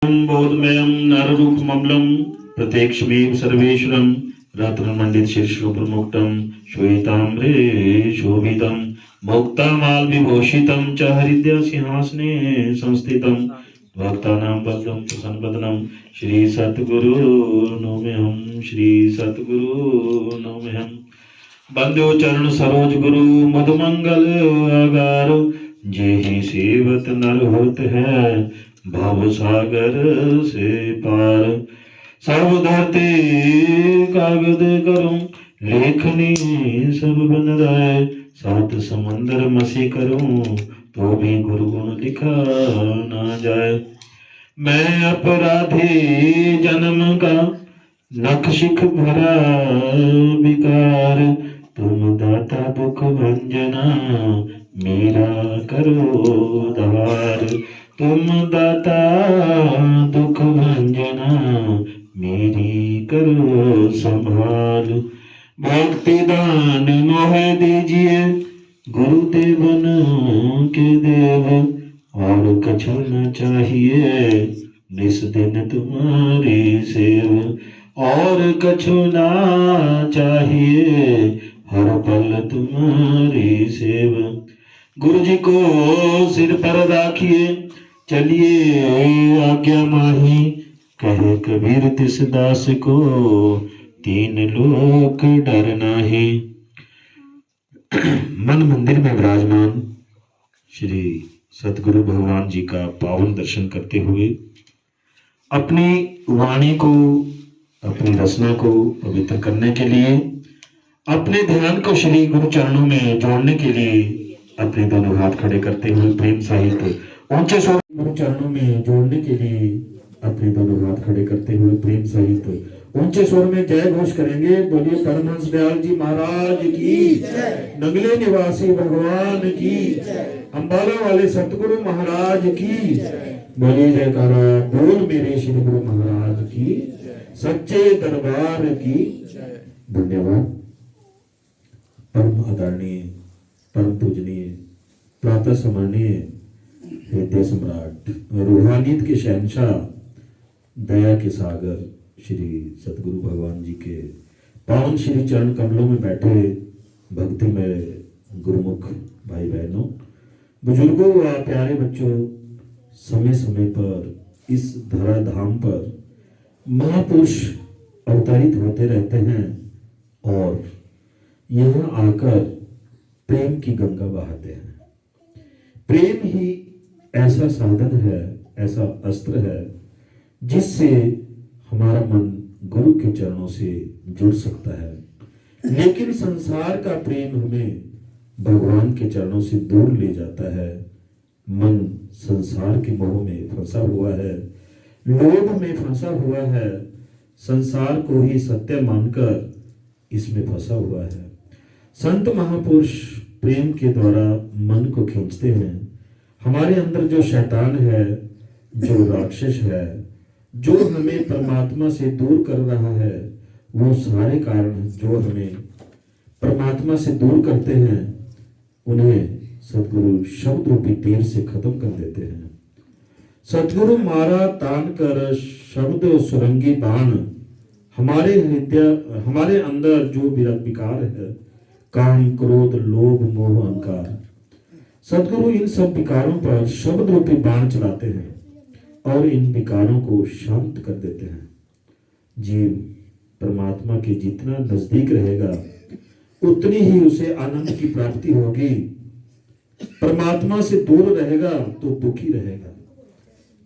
बोधमयं नररूपममलं प्रत्यक्षमेव सर्वेश्वरं रत्नमण्डितशीर्षोपमुक्तं श्वेताम्रे शोभितं मुक्तामालविभूषितं च हरिद्रसिंहासने संस्थितं भक्तानां वरदं प्रसन्नवदनं श्री सद्गुरु नौम्यहं श्री सद्गुरु नौम्यहं बंदो चरण सरोज गुरु मधुमंगल आगार जेहि सेवत नर होत है भव सागर से पार सर्व धरती कागद करूं लेखनी सब बन रहे सात समंदर मसी करूं तो भी गुरु गुण लिखा ना जाए। मैं अपराधी जन्म का नखशिख भरा विकार तुम दाता दुख भंजना मेरा करो उद्धार तुम दाता दुख भंजना मेरी करो संभाल भक्ति दान मोह दीजिए गुरुदेवन के देव और कछु न चाहिए निस दिन तुम्हारी सेव और कछु ना चाहिए हर पल तुम्हारी सेव। गुरु जी को सिर पर राखिए चलिए आज्ञा माही कहे कबीर तिस दास को तीन लोक डर नाही। मन मंदिर में विराजमान श्री सतगुरु भगवान जी का पावन दर्शन करते हुए अपनी वाणी को अपनी रचना को पवित्र करने के लिए अपने ध्यान को श्री गुरु चरणों में जोड़ने के लिए अपने दोनों हाथ खड़े करते हुए प्रेम सहित ऊंचे स्वर गुरु चरणों में जोड़ने के लिए अपने दोनों हाथ खड़े करते हुए प्रेम सहित ऊंचे स्वर में जय घोष करेंगे। बोलिए परमहंस दयाल जी महाराज की जय, नगले निवासी भगवान की जय, अंबाला वाले सतगुरु महाराज की जय। बोलिए जयकारा बोल मेरे श्री गुरु महाराज की सच्चे दरबार की जय। धन्यवाद। परम आदरणीय परम पूजनीय प्रातः समानीय हृदय सम्राट रूहानियत के शहंशाह दया के सागर श्री सतगुरु भगवान जी के पावन श्री चरण कमलों में बैठे भक्ति में गुरुमुख भाई बहनों बुजुर्गों व प्यारे बच्चों, समय समय पर इस धरा धाम पर महापुरुष अवतरित होते रहते हैं और यहाँ आकर प्रेम की गंगा बहाते हैं। प्रेम ही ऐसा साधन है, ऐसा अस्त्र है जिससे हमारा मन गुरु के चरणों से जुड़ सकता है। लेकिन संसार का प्रेम हमें भगवान के चरणों से दूर ले जाता है। मन संसार के मोह में फंसा हुआ है, लोभ में फंसा हुआ है, संसार को ही सत्य मानकर इसमें फंसा हुआ है। संत महापुरुष प्रेम के द्वारा मन को खींचते हैं। हमारे अंदर जो शैतान है, जो राक्षस है, जो हमें परमात्मा से दूर कर रहा है, वो सारे कारण जो हमें परमात्मा से दूर करते हैं उन्हें सतगुरु शब्द रूपी तीर से खत्म कर देते हैं। सतगुरु मारा तान कर शब्द सुरंगी बाण हमारे हृदय हमारे अंदर जो विकार है, काम क्रोध लोभ मोह अहंकार, सतगुरु इन सब विकारों पर शब्द रूपी बाण चलाते हैं और इन विकारों को शांत कर देते हैं। जीव परमात्मा के जितना नजदीक रहेगा उतनी ही उसे आनंद की प्राप्ति होगी। परमात्मा से दूर रहेगा तो दुखी रहेगा।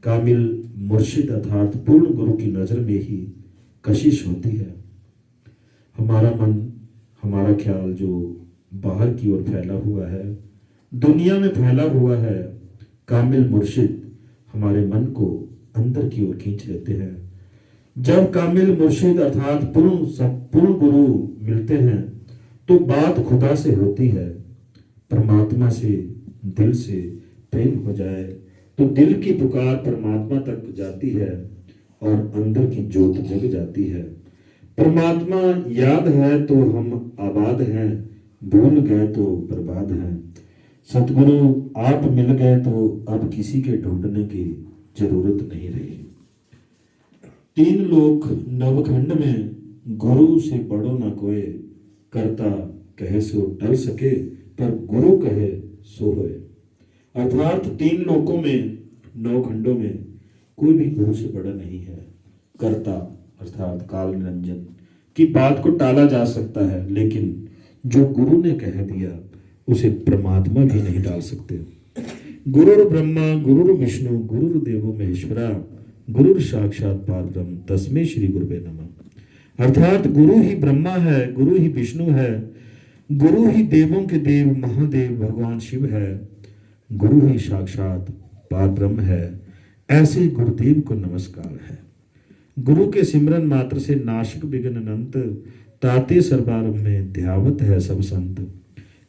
कामिल मुर्शिद अर्थात पूर्ण गुरु की नजर में ही कशिश होती है। हमारा मन, हमारा ख्याल जो बाहर की ओर फैला हुआ है, दुनिया में फैला हुआ है, कामिल मुर्शिद हमारे मन को अंदर की ओर खींच लेते हैं। जब कामिल मुर्शिद अर्थात पूर्ण गुरु मिलते हैं तो बात खुदा से होती है। परमात्मा से दिल से प्रेम हो जाए तो दिल की पुकार परमात्मा तक जाती है और अंदर की ज्योत जग जाती है। परमात्मा याद है तो हम आबाद हैं, भूल गए तो बर्बाद हैं। सतगुरु आप मिल गए तो अब किसी के ढूंढने की जरूरत नहीं रही। तीन लोक नवखंड में गुरु से बड़ो न कोय, कर्ता कहे सो टल सके, पर गुरु कहे सो होए। अर्थात तीन लोकों में, नौ खंडों में कोई भी गुरु से बड़ा नहीं है। कर्ता अर्थात काल निरंजन की बात को टाला जा सकता है, लेकिन जो गुरु ने कह दिया उसे परमात्मा भी नहीं टाल सकते। गुरुर् ब्रह्मा गुरुर् विष्णु गुरुर्देवो महेश्वरा, गुरुर साक्षात परब्रह्म तस्मै श्री गुरुवे नमः। अर्थात गुरु ही ब्रह्मा है, गुरु ही विष्णु है, गुरु ही देवों के देव महादेव भगवान शिव है, गुरु ही साक्षात परब्रह्म है। ऐसे गुरुदेव को नमस्कार है। गुरु के सिमरन मात्र से नाशक विघ्न अनंत, ताते सर्वारंभ में ध्यावत है सब संत।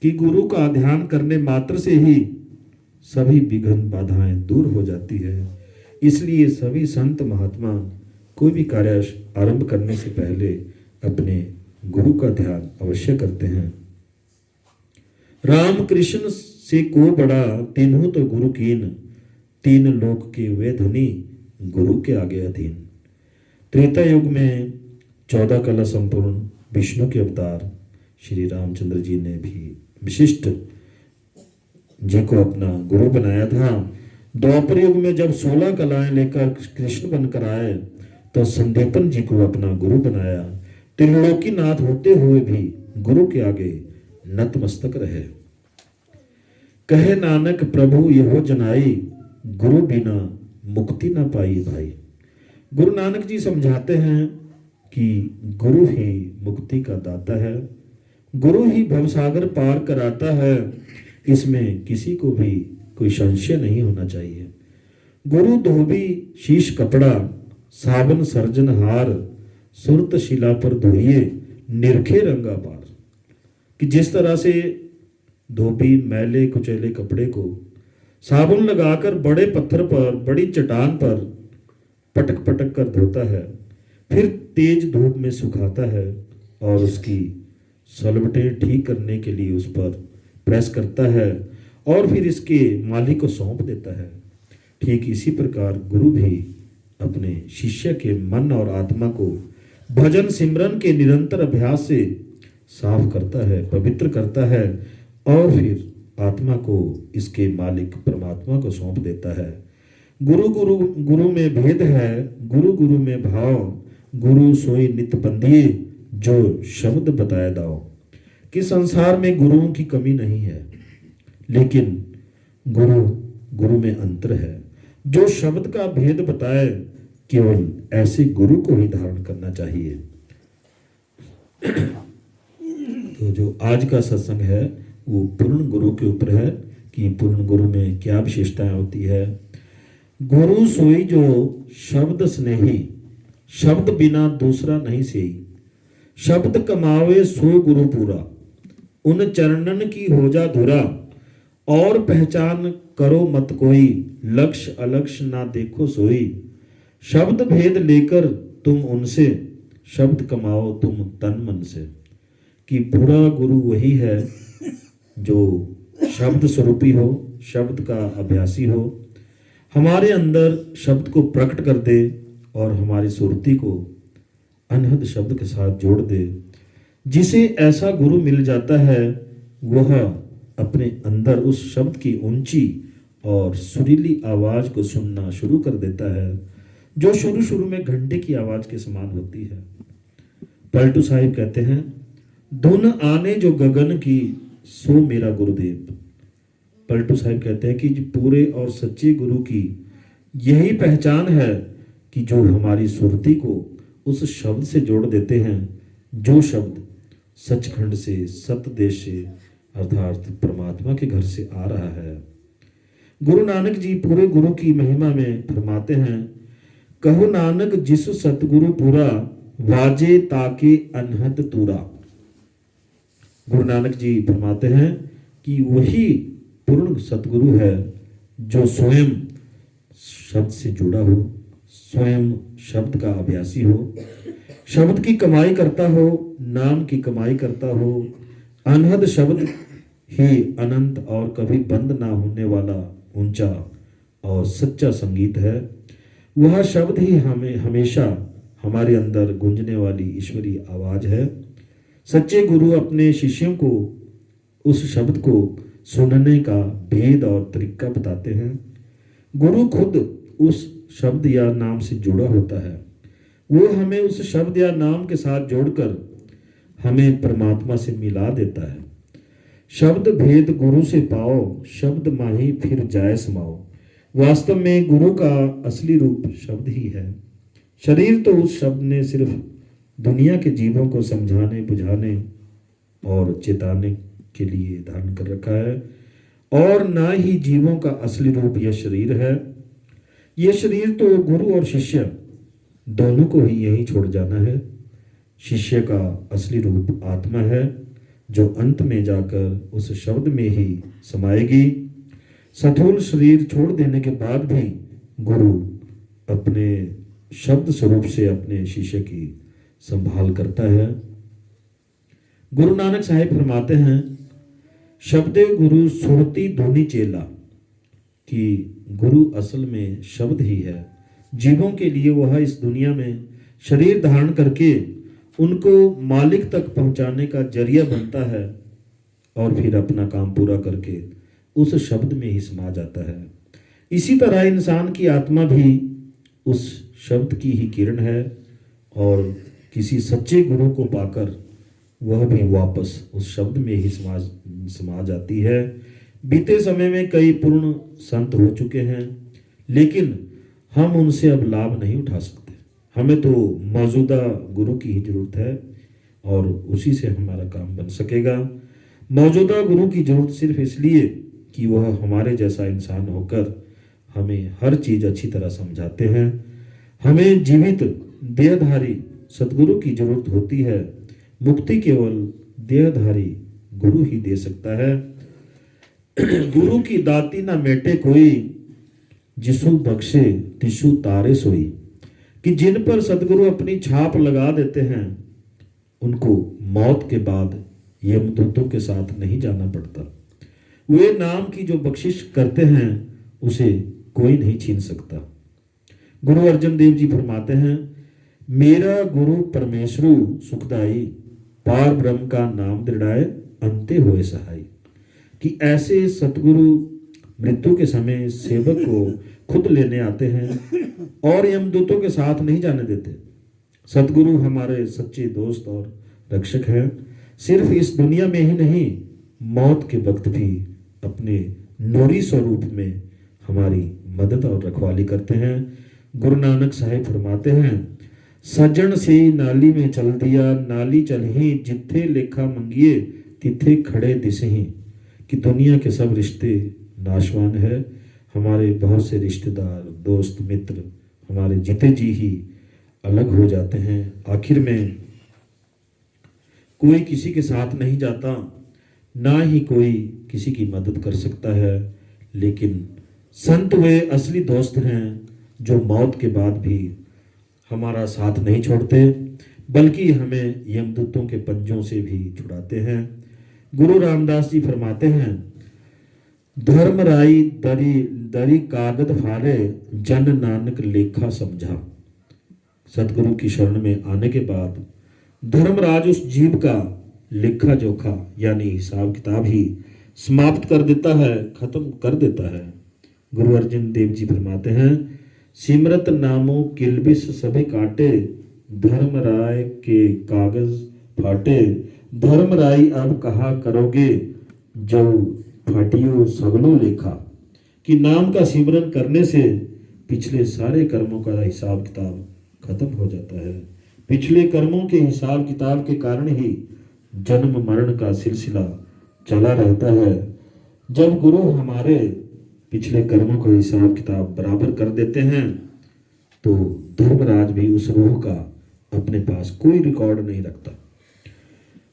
कि गुरु का ध्यान करने मात्र से ही सभी विघ्न बाधाएं दूर हो जाती है। इसलिए सभी संत महात्मा कोई भी कार्य आरंभ करने से पहले अपने गुरु का ध्यान अवश्य करते हैं। राम कृष्ण से को बड़ा तीनों तो गुरु कीन, तीन लोक के वे धनी गुरु के आगे अधीन। त्रेता युग में 14 कला संपूर्ण विष्णु के अवतार श्री रामचंद्र जी ने भी विशिष्ट जी को अपना गुरु बनाया था। द्वापर युग में जब 16 कलाएं लेकर कृष्ण बनकर आए तो संदीपन जी को अपना गुरु बनाया। त्रिलोकीनाथ होते हुए भी गुरु के आगे नतमस्तक रहे। कहे नानक प्रभु यहो जनाई, गुरु बिना मुक्ति ना पाई भाई। गुरु नानक जी समझाते हैं कि गुरु ही मुक्ति का दाता है, गुरु ही भवसागर पार कराता है। इसमें किसी को भी कोई संशय नहीं होना चाहिए। गुरु धोबी शीश कपड़ा, साबन सर्जन हार, सुरत शिला पर धोइए निरखे रंगा पार। कि जिस तरह से धोबी मैले कुचैले कपड़े को साबुन लगाकर बड़े पत्थर पर, बड़ी चट्टान पर पटक पटक कर धोता है, फिर तेज धूप में सुखाता है और उसकी सलवटें ठीक करने के लिए उस पर प्रेस करता है और फिर इसके मालिक को सौंप देता है। ठीक इसी प्रकार गुरु भी अपने शिष्य के मन और आत्मा को भजन सिमरन के निरंतर अभ्यास से साफ करता है, पवित्र करता है और फिर आत्मा को इसके मालिक परमात्मा को सौंप देता है। गुरु गुरु गुरु में भेद है, गुरु गुरु में भाव, गुरु सोई नित बंदिए, जो शब्द बताया दाओ। कि संसार में गुरुओं की कमी नहीं है, लेकिन गुरु गुरु में अंतर है। जो शब्द का भेद बताए, केवल ऐसे गुरु को ही धारण करना चाहिए। तो जो आज का सत्संग है वो पूर्ण गुरु के ऊपर है कि पूर्ण गुरु में क्या विशेषताएं होती है। गुरु सोई जो शब्द स्नेही, शब्द बिना दूसरा नहीं सेई, शब्द कमावे सो गुरु पूरा, उन चरणन की हो जा धुरा, और पहचान करो मत कोई, लक्ष्य अलक्ष्य ना देखो सोई। शब्द भेद लेकर तुम उनसे, शब्द कमाओ तुम तन मन से। कि पूरा गुरु वही है जो शब्द स्वरूपी हो, शब्द का अभ्यासी हो, हमारे अंदर शब्द को प्रकट कर दे और हमारी सुरती को अनहद शब्द के साथ जोड़ दे। जिसे ऐसा गुरु मिल जाता है वह अपने अंदर उस शब्द की ऊंची और सुरीली आवाज को सुनना शुरू कर देता है, जो शुरू शुरू में घंटे की आवाज के समान होती है। पलटू साहिब कहते हैं, धुन आने जो गगन की, सो मेरा गुरुदेव। पलटू साहिब कहते हैं कि पूरे और सच्चे गुरु की यही पहचान है कि जो हमारी सुरती को उस शब्द से जोड़ देते हैं, जो शब्द सचखंड से, सत्य देश से, अर्थात परमात्मा के घर से आ रहा है। गुरु नानक जी पूरे गुरु की महिमा में फरमाते हैं, कहो नानक जिस सतगुरु पूरा, वाजे ताके अनहद तूरा। गुरु नानक जी फरमाते हैं कि वही पूर्ण सतगुरु है जो स्वयं शब्द से जुड़ा हो, स्वयं शब्द का अभ्यासी हो, शब्द की कमाई करता हो, नाम की कमाई करता हो। अनहद शब्द ही अनंत और कभी बंद ना होने वाला ऊंचा और सच्चा संगीत है। वह शब्द ही हमें हमेशा हमारे अंदर गूंजने वाली ईश्वरीय आवाज है। सच्चे गुरु अपने शिष्यों को उस शब्द को सुनने का भेद और तरीका बताते हैं। गुरु खुद उस शब्द या नाम से जुड़ा होता है। वो हमें उस शब्द या नाम के साथ जोड़कर हमें परमात्मा से मिला देता है। शब्द भेद गुरु से पाओ, शब्द माही फिर जाए समाओ। वास्तव में गुरु का असली रूप शब्द ही है। शरीर तो उस शब्द ने सिर्फ दुनिया के जीवों को समझाने, बुझाने और चेताने के लिए धारण कर रखा है, और ना ही जीवों का असली रूप यह शरीर है। यह शरीर तो गुरु और शिष्य दोनों को ही यही छोड़ जाना है। शिष्य का असली रूप आत्मा है, जो अंत में जाकर उस शब्द में ही समाएगी। स्थूल शरीर छोड़ देने के बाद भी गुरु अपने शब्द स्वरूप से अपने शिष्य की संभाल करता है। गुरु नानक साहिब फरमाते हैं, शब्दे गुरु सुरती धुनी चेला, कि गुरु असल में शब्द ही है। जीवों के लिए वह इस दुनिया में शरीर धारण करके उनको मालिक तक पहुंचाने का जरिया बनता है, और फिर अपना काम पूरा करके उस शब्द में ही समा जाता है। इसी तरह इंसान की आत्मा भी उस शब्द की ही किरण है, और किसी सच्चे गुरु को पाकर वह भी वापस उस शब्द में ही समा जाती है। बीते समय में कई पूर्ण संत हो चुके हैं, लेकिन हम उनसे अब लाभ नहीं उठा सकते। हमें तो मौजूदा गुरु की ही जरूरत है, और उसी से हमारा काम बन सकेगा। मौजूदा गुरु की जरूरत सिर्फ इसलिए कि वह हमारे जैसा इंसान होकर हमें हर चीज अच्छी तरह समझाते हैं। हमें जीवित देहधारी सतगुरु की जरूरत होती है। मुक्ति केवल देहधारी गुरु ही दे सकता है। गुरु की दाती ना मेटे कोई, जिसु बख्शे तिसु तारे सोई, कि जिन पर सतगुरु अपनी छाप लगा देते हैं उनको मौत के बाद यमदूतों के साथ नहीं जाना पड़ता। वे नाम की जो बख्शिश करते हैं उसे कोई नहीं छीन सकता। गुरु अर्जन देव जी फरमाते हैं, मेरा गुरु परमेश्वरु सुखदाई, पार ब्रह्म का नाम दृढ़ाए अंते होए सहाय। कि ऐसे सतगुरु मृत्यु के समय सेवक को खुद लेने आते हैं और यमदूतों के साथ नहीं जाने देते। सतगुरु हमारे सच्चे दोस्त और रक्षक हैं। सिर्फ इस दुनिया में ही नहीं, मौत के वक्त भी अपने नूरी स्वरूप में हमारी मदद और रखवाली करते हैं। गुरु नानक साहिब फरमाते हैं, सज्जन से नाली में चल दिया, नाली चल ही जिथे लेखा मंगिए तिथे खड़े दिसही। कि दुनिया के सब रिश्ते नाशवान है। हमारे बहुत से रिश्तेदार, दोस्त, मित्र हमारे जीते जी ही अलग हो जाते हैं। आखिर में कोई किसी के साथ नहीं जाता, ना ही कोई किसी की मदद कर सकता है। लेकिन संत वे असली दोस्त हैं जो मौत के बाद भी हमारा साथ नहीं छोड़ते, बल्कि हमें यमदूतों के पंजों से भी छुड़ाते हैं। गुरु रामदास जी फरमाते हैं, धर्म राई दरी दरी कागद फारे, जन नानक लेखा समझा। सतगुरु की शरण में आने के बाद धर्मराज उस जीव का लेखा जोखा यानी हिसाब किताब ही समाप्त कर देता है, खत्म कर देता है। गुरु अर्जन देव जी फरमाते हैं, सिमरत नामो किलबिस सभी काटे, धर्म राय के कागज फाटे। धर्म राई अब कहा करोगे, जो फाटियो सगलो लेखा। कि नाम का सिमरन करने से पिछले सारे कर्मों का हिसाब किताब खत्म हो जाता है। पिछले कर्मों के हिसाब किताब के कारण ही जन्म मरण का सिलसिला चला रहता है। जब गुरु हमारे पिछले कर्मों का हिसाब किताब बराबर कर देते हैं, तो धर्मराज भी उस रूह का अपने पास कोई रिकॉर्ड नहीं रखता।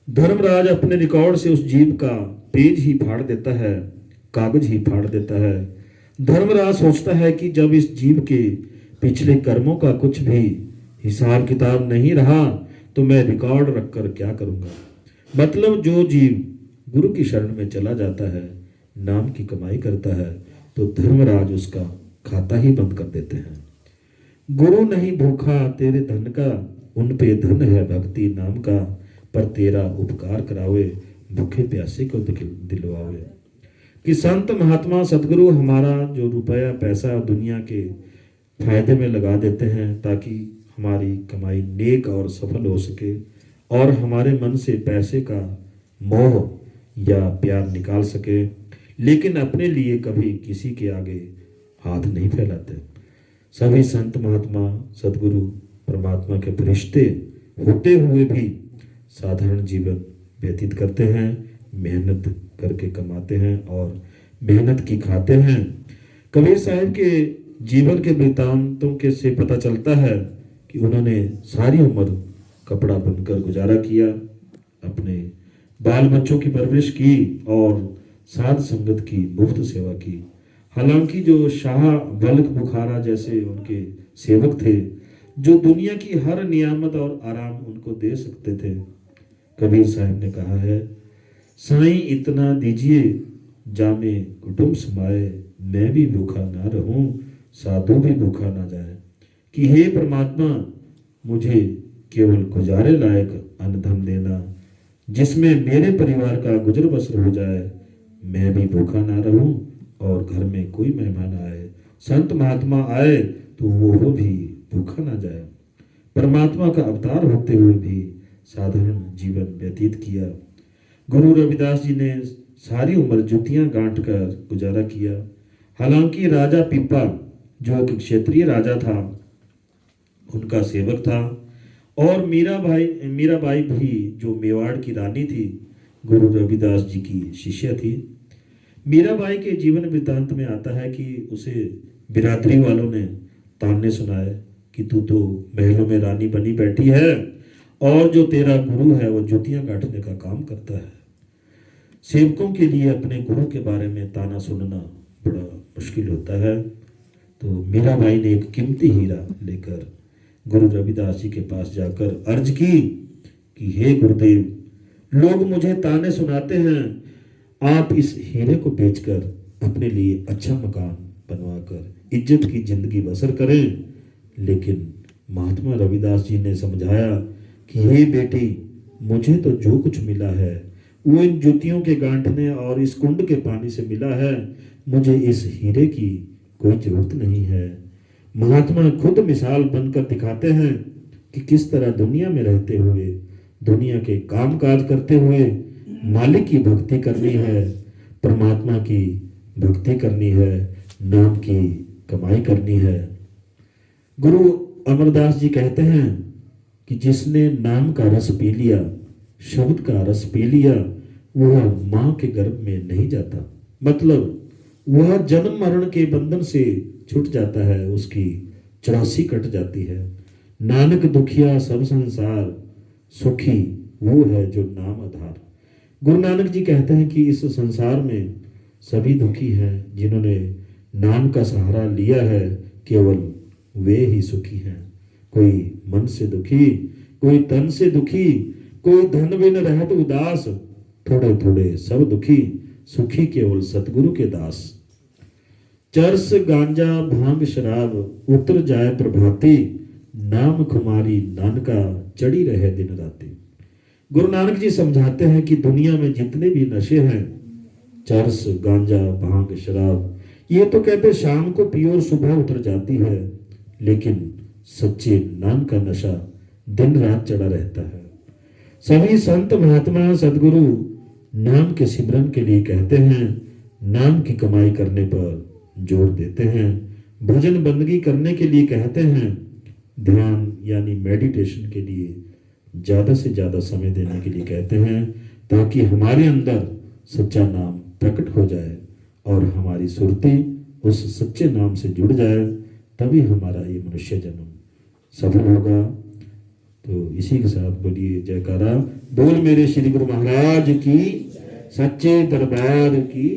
धर्मराज अपने रिकॉर्ड से उस जीव का पेज ही फाड़ देता है, कागज ही फाड़ देता है। धर्मराज सोचता है कि जब इस जीव के पिछले कर्मों का कुछ भी हिसाब किताब नहीं रहा, तो मैं रिकॉर्ड रखकर क्या करूंगा। मतलब जो जीव गुरु की शरण में चला जाता है, नाम की कमाई करता है, तो धर्मराज उसका खाता ही बंद कर देते हैं। गुरु नहीं भूखा तेरे धन का, उन पे धन है भक्ति नाम का, पर तेरा उपकार करावे, भूखे प्यासे को दिलवावे। कि संत महात्मा सदगुरु हमारा जो रुपया पैसा दुनिया के फायदे में लगा देते हैं ताकि हमारी कमाई नेक और सफल हो सके, और हमारे मन से पैसे का मोह या प्यार निकाल सके, लेकिन अपने लिए कभी किसी के आगे हाथ नहीं फैलाते। सभी संत महात्मा सदगुरु परमात्मा के फरिश्ते होते हुए भी साधारण जीवन व्यतीत करते हैं, मेहनत करके कमाते हैं और मेहनत की खाते हैं। कबीर साहब के जीवन के वृतांतों के से पता चलता है कि उन्होंने सारी उम्र कपड़ा बनकर गुजारा किया, अपने बाल बच्चों की परवरिश की और साध संगत की मुफ्त सेवा की। हालांकि जो शाह बल्ख बुखारा जैसे उनके सेवक थे जो दुनिया की हर नियामत और आराम उनको दे सकते थे, कबीर साहब ने कहा है, साईं इतना दीजिए जामे कुटुंब समाए, मैं भी भूखा ना रहूं साधु भी भूखा ना जाए। कि हे परमात्मा मुझे केवल गुजारे लायक अन्न धन देना जिसमें मेरे परिवार का गुजर बसर हो जाए, मैं भी भूखा ना रहूं और घर में कोई मेहमान आए, संत महात्मा आए तो वो भी भूखा ना जाए। परमात्मा का अवतार होते हुए भी साधारण जीवन व्यतीत किया। गुरु रविदास जी ने सारी उम्र जुतियां गांठ कर गुजारा किया। हालांकि राजा पीपा जो एक क्षेत्रीय राजा था उनका सेवक था, और मीराबाई भी जो मेवाड़ की रानी थी गुरु रविदास जी की शिष्य थी। मीराबाई के जीवन वृत्तांत में आता है कि उसे बिरादरी वालों ने ताने सुनाए कि तू तो महलों में रानी बनी बैठी है और जो तेरा गुरु है वो जुतियां गांठने का काम करता है। सेवकों के लिए अपने गुरु के बारे में ताना सुनना बड़ा मुश्किल होता है। तो मीराबाई ने एक कीमती हीरा लेकर गुरु रविदास जी के पास जाकर अर्ज की कि हे गुरुदेव, लोग मुझे ताने सुनाते हैं, आप इस हीरे को बेचकर अपने लिए अच्छा मकान बनवाकर इज्जत की जिंदगी बसर करें। लेकिन महात्मा रविदास जी ने समझाया कि हे बेटी, मुझे तो जो कुछ मिला है वो इन जुतियों के गांठने और इस कुंड के पानी से मिला है, मुझे इस हीरे की कोई जरूरत नहीं है। महात्मा खुद मिसाल बनकर दिखाते हैं कि किस तरह दुनिया में रहते हुए, दुनिया के काम काज करते हुए मालिक की भक्ति करनी है, परमात्मा की भक्ति करनी है, नाम की कमाई करनी है। गुरु अमरदास जी कहते हैं कि जिसने नाम का रस पी लिया, शब्द का रस पी लिया, वह मां के गर्भ में नहीं जाता। मतलब वह जन्म मरण के बंधन से छूट जाता है, उसकी 84 कट जाती है। नानक दुखिया सब संसार, सुखी वो है जो नाम आधार। गुरु नानक जी कहते हैं कि इस संसार में सभी दुखी हैं, जिन्होंने नाम का सहारा लिया है केवल वे ही सुखी हैं। कोई मन से दुखी, कोई तन से दुखी, कोई धन बिन रहत उदास, थोड़े थोड़े सब दुखी, सुखी केवल सतगुरु के दास। चरस गांजा भांग शराब उतर जाए प्रभाती, नाम खुमारी नानका चढ़ी रहे दिन राती। गुरु नानक जी समझाते हैं कि दुनिया में जितने भी नशे हैं, चरस गांजा भांग शराब, ये तो कहते शाम को पियो और सुबह उतर जाती है, लेकिन सच्चे नाम का नशा दिन रात चढ़ा रहता है। सभी संत महात्मा सदगुरु नाम के सिमरन के लिए कहते हैं, नाम की कमाई करने पर जोर देते हैं, भजन बंदगी करने के लिए कहते हैं, ध्यान यानी मेडिटेशन के लिए ज्यादा से ज्यादा समय देने के लिए कहते हैं, ताकि हमारे अंदर सच्चा नाम प्रकट हो जाए और हमारी सुरती उस सच्चे नाम से जुड़ जाए, तभी हमारा ये मनुष्य जन्म सफल होगा। तो इसी के साथ बोलिए जयकारा। बोल मेरे श्री गुरु महाराज की, सच्चे दरबार की।